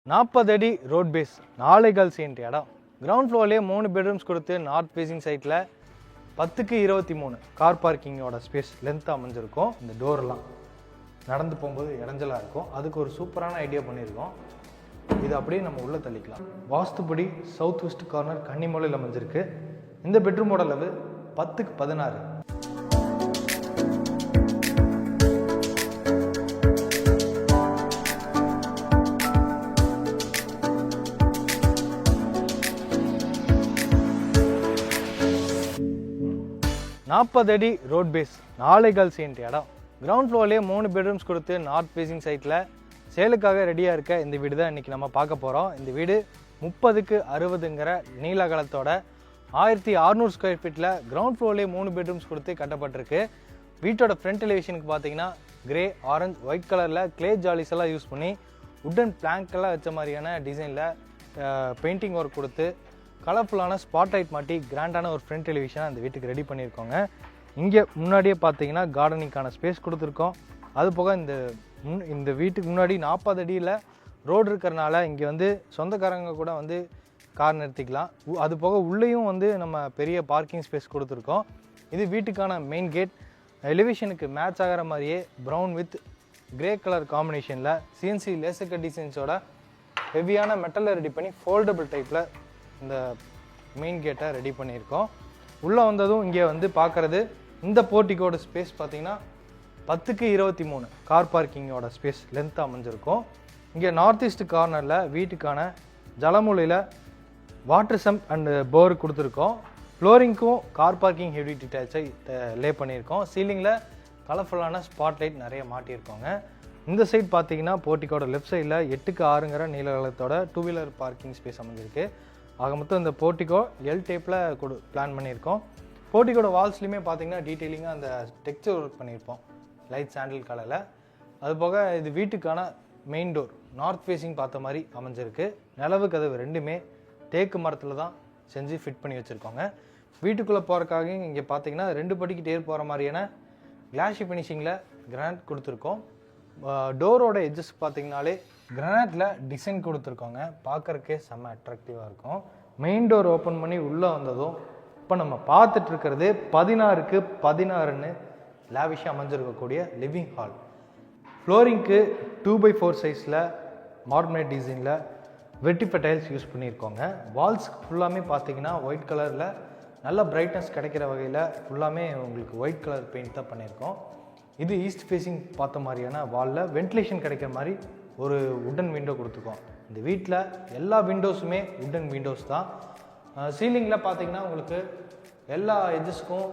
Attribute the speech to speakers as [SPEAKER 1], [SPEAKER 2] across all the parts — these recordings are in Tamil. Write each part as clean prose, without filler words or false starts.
[SPEAKER 1] 40 அடி ரோட் பேஸ் 4 சென்ட் இடம். கிரவுண்ட் ஃப்ளோர்லேயே 3 பெட்ரூம்ஸ் கொடுத்து நார்த் ஃபேசிங் சைட்டில் 10க்கு 23 கார் பார்க்கிங்கோட ஸ்பேஸ் லென்த் அமைஞ்சிருக்கும். இந்த டோர்லாம் நடந்து போகும்போது இடைஞ்சலாக இருக்கும். அதுக்கு ஒரு சூப்பரான ஐடியா பண்ணியிருக்கோம். இது அப்படியே நம்ம உள்ளே தள்ளிக்கலாம். வாஸ்துபடி சவுத் வெஸ்ட் கார்னர் கன்னிமூலையில் அமைஞ்சிருக்கு. இந்த பெட்ரூமோட அளவு 10க்கு 16. நாற்பது அடி ரோட் பேஸ் 4 சென்ட் இடம். கிரவுண்ட் ஃப்ளோர்லேயே 3 பெட்ரூம்ஸ் கொடுத்து நார்த் ஃபேசிங் சைட்டில் சேலுக்காக ரெடியாக இருக்க இந்த வீடு தான் இன்றைக்கி நம்ம பார்க்க போகிறோம். இந்த வீடு 30க்கு 60ங்கிற நீல அகலத்தோட 1600 ஸ்கொயர் ஃபீட்டில் கிரவுண்ட் ஃப்ளோர்லேயே 3 பெட்ரூம்ஸ் கொடுத்து கட்டப்பட்டிருக்கு. வீட்டோட ஃப்ரண்ட் எலிவேஷனுக்கு பார்த்தீங்கன்னா கிரே, ஆரஞ்சு, ஒயிட் கலரில் கிளே ஜாலிஸ் எல்லாம் யூஸ் பண்ணி உட்டன் பிளாங்க்கெல்லாம் வச்ச மாதிரியான டிசைனில் பெயிண்டிங் ஒர்க் கொடுத்து கலர்ஃபுல்லான ஸ்பாட் லைட் மாட்டி கிராண்டான ஒரு ஃப்ரண்ட் டெலிவிஷனை அந்த வீட்டுக்கு ரெடி பண்ணியிருக்கோங்க. இங்கே முன்னாடியே பார்த்தீங்கன்னா கார்டனிங்கான ஸ்பேஸ் கொடுத்துருக்கோம். அது போக இந்த வீட்டுக்கு முன்னாடி 40 அடியில் ரோடு இருக்கிறனால இங்கே வந்து சொந்தக்காரங்க கூட வந்து கார் நிறுத்திக்கலாம். அது போக உள்ளேயும் வந்து நம்ம பெரிய பார்க்கிங் ஸ்பேஸ் கொடுத்துருக்கோம். இது வீட்டுக்கான மெயின் கேட். எலிவேஷனுக்கு மேட்ச் ஆகிற மாதிரியே ப்ரௌன் வித் கிரே கலர் காம்பினேஷனில் சிஎன்சி லேசர் கட் டிசைன்ஸோட ஹெவியான மெட்டலில் ரெடி பண்ணி ஃபோல்டபுள் டைப்பில் இந்த மெயின் கேட்டை ரெடி பண்ணியிருக்கோம். உள்ளே வந்ததும் இங்கே வந்து பார்க்குறது இந்த போர்ட்டிக்கோட ஸ்பேஸ் பார்த்தீங்கன்னா 10க்கு 23 கார் பார்க்கிங்கோட ஸ்பேஸ் லென்த் அமைஞ்சிருக்கும். இங்கே நார்த் ஈஸ்ட் கார்னரில் வீட்டுக்கான ஜலமூலையில் வாட்டர் சம்ப் அண்டு போர் கொடுத்துருக்கோம். ஃப்ளோரிங்க்கும் கார் பார்க்கிங் ஹெவி டீடைல்ஸை லே பண்ணியிருக்கோம். சீலிங்கில் கலர்ஃபுல்லான ஸ்பாட் லைட் நிறைய மாட்டியிருக்கோங்க. இந்த சைட் பார்த்தீங்கன்னா போர்ட்டிக்கோட லெஃப்ட் சைடில் 8க்கு 6ங்கிற நீல அகலத்தோட 2 வீலர் பார்க்கிங் ஸ்பேஸ் அமைஞ்சிருக்கு. ஆக மொத்தம் இந்த போர்ட்டிக்கோ எல் டைப்பில் பிளான் பண்ணியிருக்கோம். போர்ட்டிக்கோட வால்ஸ்லையுமே பார்த்தீங்கன்னா டீட்டெயிலிங்காக அந்த டெக்ஸ்சர் ஒர்க் பண்ணியிருப்போம் லைட் சாண்டில் கலரில். அது போக இது வீட்டுக்கான மெயின் டோர் நார்த் ஃபேஸிங் பார்த்த மாதிரி அமைஞ்சிருக்கு. நிலவு கதவு ரெண்டுமே தேக்கு மரத்தில் தான் செஞ்சு ஃபிட் பண்ணி வச்சுருக்கோங்க. வீட்டுக்குள்ளே போகிறக்காக இங்கே பார்த்தீங்கன்னா 2 படிக்கு டேர் போகிற மாதிரியான கிளாஷி ஃபினிஷிங்கில் கிரானைட் கொடுத்துருக்கோம். டோரோட எட்ஜஸ் பார்த்தீங்கன்னாலே கிரானைட்டில் டிசைன் கொடுத்துருக்கோங்க. பார்க்குறக்கே செம்ம அட்ராக்டிவாக இருக்கும். மெயின் டோர் ஓப்பன் பண்ணி உள்ளே வந்ததும் இப்போ நம்ம பார்த்துட்டு இருக்கிறது 16க்கு 16ன்னு லாவிஷாக அமைஞ்சிருக்கக்கூடிய லிவிங் ஹால். ஃப்ளோரிங்க்கு 2x4 சைஸில் மார்மரேட் டிசைனில் வெர்டிஃபை டைல்ஸ் யூஸ் பண்ணியிருக்கோங்க. வால்ஸ் ஃபுல்லாமே பார்த்தீங்கன்னா ஒயிட் கலரில் நல்ல பிரைட்னஸ் கிடைக்கிற வகையில் ஃபுல்லாமே உங்களுக்கு ஒயிட் கலர் பெயிண்ட் தான் பண்ணியிருக்கோம். இது ஈஸ்ட் ஃபேஸிங் பார்த்த மாதிரியான வாலில் வென்டிலேஷன் கிடைக்கிற மாதிரி ஒரு உட்டன் விண்டோ கொடுத்துருக்கோம். இந்த வீட்டில் எல்லா விண்டோஸுமே உட்டன் விண்டோஸ் தான். சீலிங்கில் பார்த்தீங்கன்னா உங்களுக்கு எல்லா எட்ஜஸ்க்கும்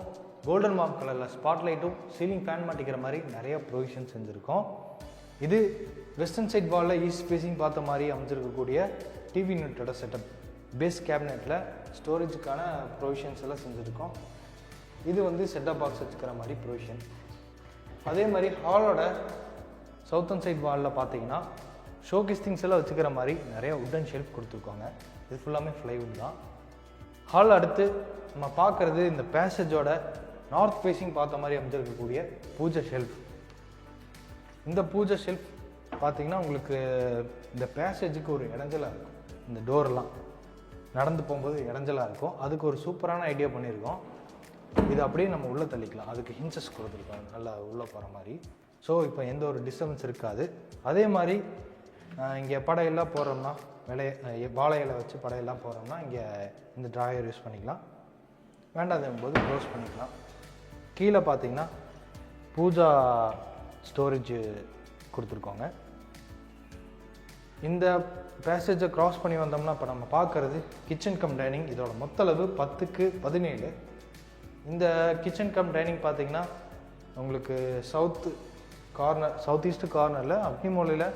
[SPEAKER 1] கோல்டன் மார்க் கலரில் ஸ்பாட் லைட்டும் சீலிங் ஃபேன் மாட்டிக்கிற மாதிரி நிறைய ப்ரொவிஷன் செஞ்சுருக்கோம். இது வெஸ்டர்ன் சைட் வாலில் ஈஸ்ட் ஃபேஸிங் பார்த்த மாதிரி அமைஞ்சிருக்கக்கூடிய டிவி யூனிட்டோட செட்டப். பேஸ் கேபினெட்டில் ஸ்டோரேஜுக்கான ப்ரொவிஷன்ஸ் எல்லாம் செஞ்சுருக்கோம். இது வந்து செட்டப் பாக்ஸ் வச்சுக்கிற மாதிரி ப்ரொவிஷன். அதே மாதிரி ஹாலோட சவுத்தன் சைட் வாலில் பார்த்தீங்கன்னா ஷோகேஸ் திங்ஸ் எல்லாம் வச்சுக்கிற மாதிரி நிறைய உட்டன் ஷெல்ஃப் கொடுத்துருக்கோங்க. இது ஃபுல்லாமே ஃப்ளைவுட் தான். ஹால் அடுத்து நம்ம பார்க்குறது இந்த பேசேஜோட நார்த் ஃபேஸிங் பார்த்த மாதிரி அமைஞ்சிருக்கக்கூடிய பூஜை ஷெல்ஃப். இந்த பூஜை ஷெல்ஃப் பார்த்தீங்கன்னா உங்களுக்கு இந்த பேசேஜுக்கு ஒரு இடைஞ்சலாக இருக்கும். இந்த டோர்லாம் நடந்து போகும்போது இடைஞ்சலாக இருக்கும். அதுக்கு ஒரு சூப்பரான ஐடியா பண்ணியிருக்கோம். இது அப்படியே நம்ம உள்ளே தள்ளிக்கலாம். அதுக்கு ஹின்சஸ் கொடுத்துருக்கோம் நல்லா உள்ளே போகிற மாதிரி. ஸோ இப்போ எந்த ஒரு டிஸ்டர்பன்ஸ் இருக்காது. அதே மாதிரி இங்கே படையெல்லாம் போடுறோம்னா வாழை இலை வச்சு படையெல்லாம் போடுறோம்னா இங்கே இந்த ட்ராயர் யூஸ் பண்ணிக்கலாம். வேண்டாதம்போது க்ளோஸ் பண்ணிக்கலாம். கீழே பார்த்தீங்கன்னா பூஜா ஸ்டோரேஜ் கொடுத்துருக்கோங்க. இந்த பேசேஜை க்ராஸ் பண்ணி வந்தோம்னா இப்போ நம்ம பார்க்குறது கிச்சன் கம் டைனிங். இதோட மொத்தளவு 10க்கு 17. இந்த கிச்சன் கம் டைனிங் பார்த்தீங்கன்னா உங்களுக்கு சவுத் ஈஸ்ட் கார்னரில் அக்னிமூலையில்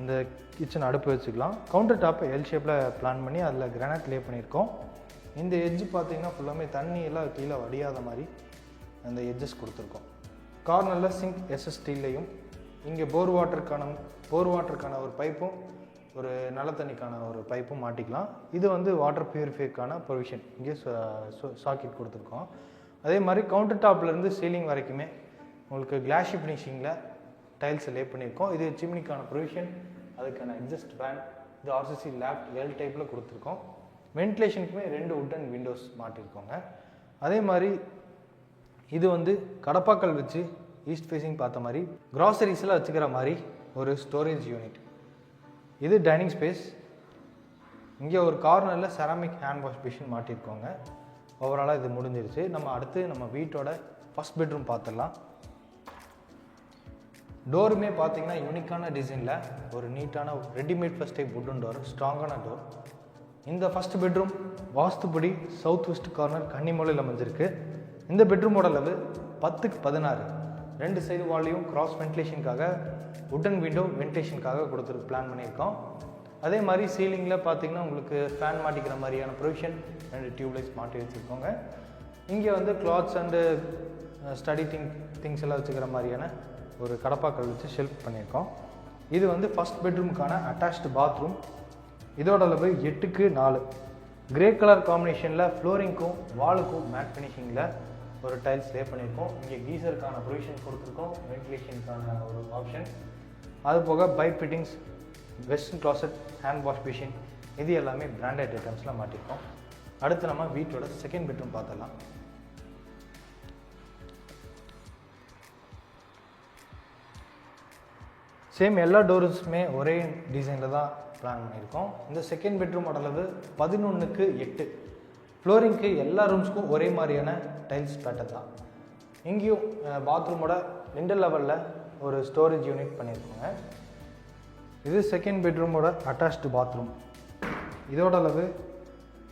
[SPEAKER 1] இந்த கிச்சன் அடுப்பு வச்சுக்கலாம். கவுண்டர் டாப்பை எல் ஷேப்பில் பிளான் பண்ணி அதில் கிரானைட் லே பண்ணியிருக்கோம். இந்த எட்ஜ் பார்த்தீங்கன்னா ஃபுல்லாமே தண்ணி எல்லாம் கீழே வடியாத மாதிரி அந்த எட்ஜஸ் கொடுத்துருக்கோம். கார்னரில் சிங்க் எஸ்எஸ் ஸ்டீல்லையும் இங்கே போர் வாட்டருக்கான ஒரு பைப்பும் ஒரு நல்ல தண்ணிக்கான ஒரு பைப்பும் மாட்டிக்கலாம். இது வந்து வாட்டர் பியூரிஃபைக்கான ப்ரொவிஷன் இங்கே சாக்கெட் கொடுத்துருக்கோம். அதே மாதிரி கவுண்டர் டாப்லேருந்து சீலிங் வரைக்குமே உங்களுக்கு கிளாஷி ஃபினிஷிங்கில் டைல்ஸ் லே பண்ணியிருக்கோம். இது சிம்னிக்கான ப்ரொவிஷன், அதுக்கான எக்ஸஸ்ட் ஃபேன், இது ஆர்சிசி லேப்ட் எல் டைப்பில் கொடுத்துருக்கோம். வென்டிலேஷனுக்குமே 2 வுட்டன் விண்டோஸ் மாட்டியிருக்கோங்க. அதே மாதிரி இது வந்து கடப்பாக்கல் வச்சு ஈஸ்ட் ஃபேஸிங் பார்த்த மாதிரி கிராசரிஸ்லாம் வச்சுக்கிற மாதிரி ஒரு ஸ்டோரேஜ் யூனிட். இது டைனிங் ஸ்பேஸ். இங்கே ஒரு கார்னரில் செராமிக் ஹேண்ட் வாஷ் பேஷன் மாட்டியிருக்கோங்க. ஓவராலாக இது முடிஞ்சிருச்சு. நம்ம வீட்டோட ஃபஸ்ட் பெட்ரூம் பார்த்துடலாம். டோருமே பார்த்தீங்கன்னா யூனிக்கான டிசைனில் ஒரு நீட்டான readymade first type wooden door, ஸ்ட்ராங்கான டோர். இந்த ஃபஸ்ட் பெட்ரூம் வாஸ்துபடி சவுத் வெஸ்ட் கார்னர் கன்னிமூலையில் அமைஞ்சிருக்கு. இந்த பெட்ரூமோட அளவு 10x16. 2 சைடு வால்லையும் கிராஸ் வென்டிலேஷனுக்காக வுட்டன் விண்டோ வென்டிலேஷனுக்காக பிளான் பண்ணியிருக்கோம். அதே மாதிரி சீலிங்கில் பார்த்தீங்கன்னா உங்களுக்கு ஃபேன் மாட்டிக்கிற மாதிரியான ப்ரொவிஷன் 2 டியூப்லைட்ஸ் மாட்டி வச்சுருக்கோங்க. இங்கே வந்து கிளாத்ஸ் அண்டு ஸ்டடி திங்ஸ் எல்லாம் வச்சுக்கிற மாதிரியான ஒரு கடப்பாக்கல் வச்சு ஷெல்ஃப் பண்ணியிருக்கோம். இது வந்து ஃபஸ்ட் பெட்ரூமுக்கான அட்டாச்டு பாத்ரூம். இதோட அளவு 8x4. கிரே கலர் காம்பினேஷனில் ஃப்ளோரிங்க்கும் வாலுக்கும் மேட் ஃபினிஷிங்கில் ஒரு டைல்ஸ் லே பண்ணியிருக்கோம். இங்கே கீசருக்கான ப்ரொவிஷன் கொடுத்துருக்கோம், வென்டிலேஷனுக்கான ஒரு ஆப்ஷன். அது போக pipe fittings, western closet, hand wash basin, இது எல்லாமே பிராண்டட் ஐட்டம்ஸ்லாம் மாட்டியிருக்கோம். அடுத்து நம்ம வீட்டோட செகண்ட் பெட்ரூம் பார்த்துடலாம். சேம் எல்லா டோர்ஸுமே ஒரே டிசைனில் தான் பிளான் பண்ணியிருக்கோம். இந்த செகண்ட் பெட்ரூமோட அளவு 11x8. ஃப்ளோரிங்க்கு எல்லா ரூம்ஸ்க்கும் ஒரே மாதிரியான டைல்ஸ் பேட்டர்ன் தான். இங்கேயும் பாத்ரூமோட லிண்டல் லெவலில் ஒரு ஸ்டோரேஜ் யூனிட் பண்ணியிருக்கோங்க. இது செகண்ட் பெட்ரூமோட அட்டாச்டு பாத்ரூம். இதோட அளவு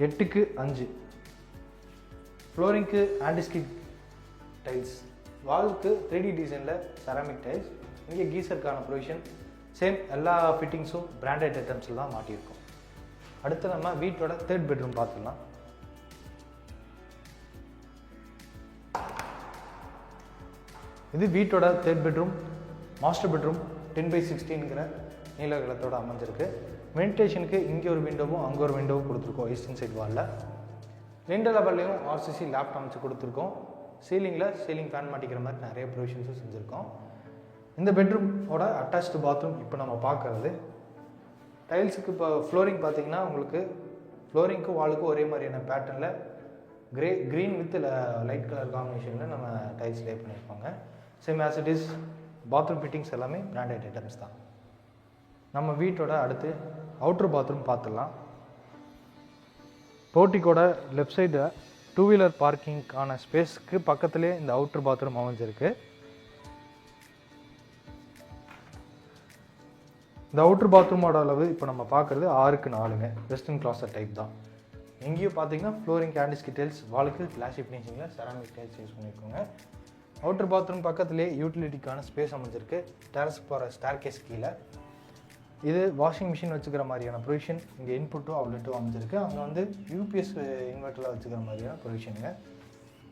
[SPEAKER 1] 8x5. ஃப்ளோரிங்க்கு ஆன்டிஸ்கிட் டைல்ஸ், வாலுக்கு 3D டிசைனில் செராமிக் டைல்ஸ். இங்கே கீசருக்கான ப்ரொவிஷன், சேம் எல்லா ஃபிட்டிங்ஸும் பிராண்டட் ஐட்டம்ஸில் தான் மாட்டியிருக்கோம். அடுத்து நம்ம வீட்டோட தேர்ட் பெட்ரூம் பார்த்துக்கலாம். இது வீட்டோட தேர்ட் பெட்ரூம், மாஸ்டர் பெட்ரூம். 10x16ங்கிற நீலகலத்தோடு அமைஞ்சிருக்கு. வென்டிலேஷனுக்கு இங்கே ஒரு விண்டோவும் அங்கே ஒரு விண்டோவும் கொடுத்துருக்கோம் ஈஸ்டர்ன் சைட் வாலில். 2 லெவல்லையும் ஆர்சிசி லேப்ட் அமைச்சு கொடுத்துருக்கோம். சீலிங் ஃபேன் மாட்டிக்கிற மாதிரி நிறைய ப்ரொவிஷன்ஸும் செஞ்சுருக்கோம். இந்த பெட்ரூமோட அட்டாச்டு பாத்ரூம் இப்போ நம்ம பார்க்குறது. டைல்ஸுக்கு இப்போ ஃப்ளோரிங் பார்த்தீங்கன்னா உங்களுக்கு ஃப்ளோரிங்க்கும் வாலுக்கும் ஒரே மாதிரியான பேட்டர்னில் க்ரீன் வித் லைட் கலர் காம்பினேஷனில் நம்ம டைல்ஸ் லே பண்ணியிருப்பாங்க. Same as it is bathroom fittings எல்லாமே பிராண்டட் ஐட்டம்ஸ் தான். நம்ம வீட்டோட அடுத்து அவுட்ரு பாத்ரூம் பார்த்துடலாம். போர்ட்டிக்கோட லெஃப்ட் சைடு 2 வீலர் பார்க்கிங்கான ஸ்பேஸ்க்கு பக்கத்துலேயே இந்த அவுட்ரு பாத்ரூம் அமைஞ்சிருக்கு. இந்த அவுட்ரு பாத்ரூமோட அளவு இப்போ நம்ம பார்க்குறது 6x4ங்க. வெஸ்டர்ன் கிளாசட் டைப் தான். எங்கேயும் பார்த்தீங்கன்னா ஃப்ளோரிங் ஆன்டிஸ்கிட் டைல்ஸ், வாலுக்கு கிளாசி ஃபினிஷிங்கில் செராமிக் டைல்ஸ் யூஸ் பண்ணியிருக்கோங்க. அவுட்ரு பாத்ரூம் பக்கத்துலேயே யூட்டிலிட்டிக்கான ஸ்பேஸ் அமைஞ்சிருக்கு. டெரஸ் போகிற ஸ்டேர்கேஸ் கீழே. இது வாஷிங் மிஷின் வச்சுக்கிற மாதிரியான ப்ரொவிஷன். இங்கே இன்புட்டும் அவுட்லெட்டும் அமைஞ்சிருக்கு. அங்கே வந்து யூபிஎஸ் இன்வெர்ட்டரில் வச்சுக்கிற மாதிரியான ப்ரொவிஷனுங்க.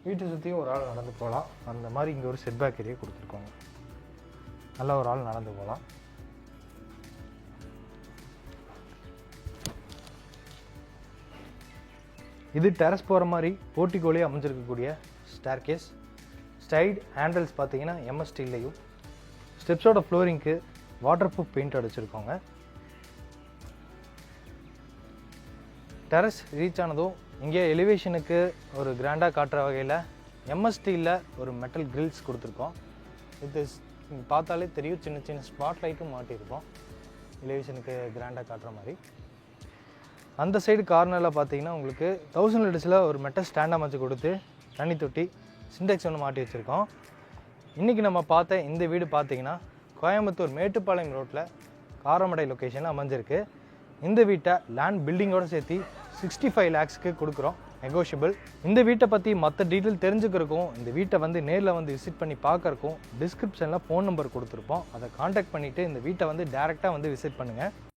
[SPEAKER 1] வீட்டை சுற்றியும் ஒரு ஆள் நடந்து போகலாம். அந்த மாதிரி இங்கே ஒரு செட்பேக் ஏரியா கொடுத்துருக்கோங்க. நல்லா ஒரு ஆள் நடந்து போகலாம். இது டெரஸ் போகிற மாதிரி போர்ட்டிகோலே அமைஞ்சிருக்கக்கூடிய ஸ்டேர்கேஸ். ஸ்டைட் ஹேண்டில்ஸ் பார்த்தீங்கன்னா எம்எஸ் ஸ்டீல்லையும். ஸ்டெப்ஸோட ஃப்ளோரிங்க்கு வாட்டர் ப்ரூஃப் பெயிண்ட் அடிச்சிருக்கோங்க. டெரஸ் ரீச் ஆனதும் இங்கே எலிவேஷனுக்கு ஒரு கிராண்டாக காட்டுற வகையில் எம்எஸ் ஸ்டீலில் ஒரு மெட்டல் கிரில்ஸ் கொடுத்துருக்கோம். இது பார்த்தாலே தெரியும், சின்ன சின்ன ஸ்பாட் லைட்டும் மாட்டியிருக்கோம் எலிவேஷனுக்கு கிராண்டாக காட்டுற மாதிரி. அந்த சைடு கார்னரில் பார்த்தீங்கன்னா உங்களுக்கு 1000 லிட்டர்ஸில் ஒரு மெட்டல் ஸ்டாண்ட் அமைச்சு கொடுத்து தண்ணி தொட்டி சிண்டெக்ஸ் ஒன்று மாட்டி வச்சுருக்கோம். இன்றைக்கி நம்ம பார்த்த இந்த வீடு பார்த்தீங்கன்னா கோயம்புத்தூர் மேட்டுப்பாளையம் ரோட்டில் காரமடை லொக்கேஷனில் அமைஞ்சிருக்கு. இந்த வீட்டை லேண்ட் பில்டிங்கோடு சேர்த்து 65 lakhsக்கு கொடுக்குறோம், நெகோஷியபிள். இந்த வீட்டை பற்றி மற்ற டீட்டெயில் தெரிஞ்சுக்கிறக்கும், இந்த வீட்டை வந்து நேரில் வந்து விசிட் பண்ணி பார்க்கறக்கும் டிஸ்கிரிப்ஷனில் ஃபோன் நம்பர் கொடுத்துருப்போம். அதை காண்டாக்ட் பண்ணிவிட்டு இந்த வீட்டை வந்து டேரெக்டாக வந்து விசிட் பண்ணுங்கள்.